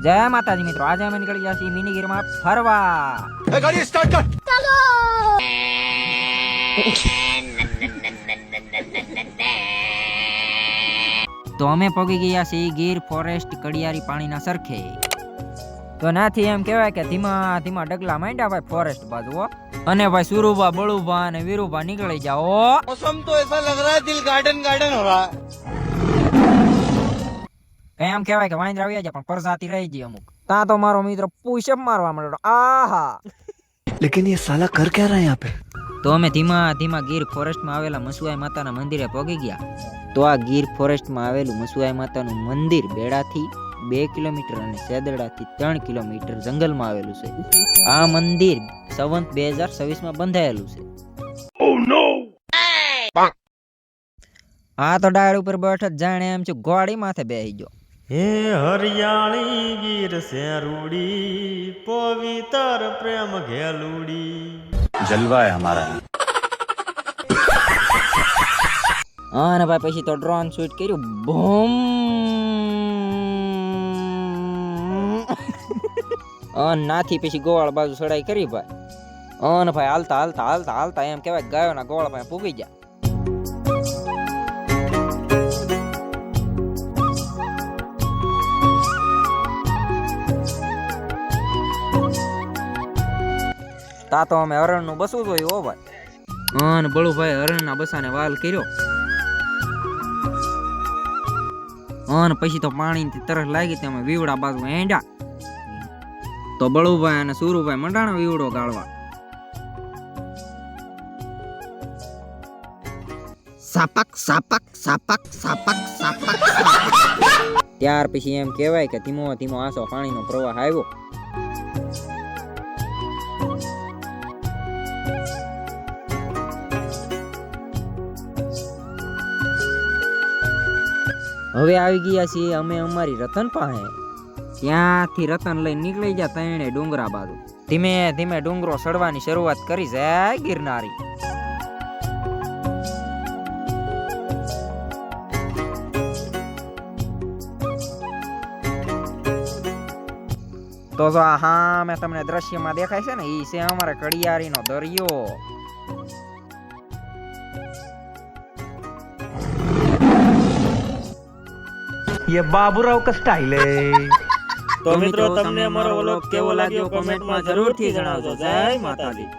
જય માતાજી મિત્રો, આજે અમે નીકળી ગયા છીએ મિનીગીરમાં ફરવા. ગાડી સ્ટાર્ટ કર. તો અમે પગી ગયા છીએ ગીર ફોરેસ્ટ કડિયારી પાણીના સરખે. તો નાથી એમ કહેવાય કે ધીમા ધીમા ડગલા માંડ્યા ભાઈ ફોરેસ્ટ બાજુ હો. અને ભાઈ સુરુભા બળુભા અને વીરુભા નીકળી જાઓ. मौसम तो ऐसा लग रहा है दिल गार्डन गार्डन हो रहा है. એમ કહેવાય કે વાંદરા આવ્યા છે પણ પરસાતી રહી ગઈ અમુક. તા તો મારો મિત્ર પુશઅપ મારવા માંડ્યો. આહા, लेकिन ये साला कर क्या रहा है यहाँ पे? તો અમે ધીમા ધીમા ગીર ફોરેસ્ટમાં આવેલા મસુઆઈ માતાના મંદિરે પહોંચી ગયા. તો આ ગીર ફોરેસ્ટમાં આવેલું મસુઆઈ માતાનું મંદિર બેડાથી 2 કિલોમીટર અને સેદડાથી 3 કિલોમીટર જંગલમાં આવેલું છે. આ મંદિર સંવત 2026 માં બંધાયેલું છે. Oh no! આ તો ડાળ ઉપર બેઠો જાણે એમ છું ગોળી માથે બેહી ગયો. હે હરિયાળી ગીર સેરુડી પવિત્ર પ્રેમ ઘેલુડી जलवा है हमारा. અને ભાઈ પછી તો ડ્રોન શૂટ કર્યું. બૂમ. નાથી પછી ગોવાળ બાજુ ચડાઈ કરી ભાઈ. અને ભાઈ હાલતા હાલતા હાલતા હાલતા એમ કહેવાય ગાયોના ગોળ પાસે પૂગી ગયા. તા તો અમે હરણનું બસું જોયું હો ભાઈ. અને બળુભાઈ હરણના બસાને વાલ કર્યો. અને પછી તો પાણીની તરફ લાગી તેમાં વીવડા બાજુ હેંડ્યા. તો બળુભાઈ અને સુરુભાઈ મંડાણા વીવડો ગાળવા. સાપક સાપક સાપક સાપક સાપક. ત્યાર પછી એમ કહેવાય કે ધીમો ધીમો આસો પાણીનો પ્રવાહ આવ્યો. હવે આવી ગયા છીએ અમે અમારી રતન પાસે. ત્યાંથી રતન લઈને નીકળી ગયા તણે ડુંગરા બાજુ. ધીમે ધીમે ડુંગરો ચડવાની શરૂઆત કરી છે ગિરનારી. તો જો હા મેં તમને દ્રશ્યમાં દેખાય છે ને, ઈ છે અમારે કડિયારીનો દરિયો. ये बाबूराव का स्टाइल है. તો મિત્રો તમને અમારો વ્લોગ કેવો લાગ્યો કોમેન્ટમાં જરૂરથી જણાવજો. જય માતાજી.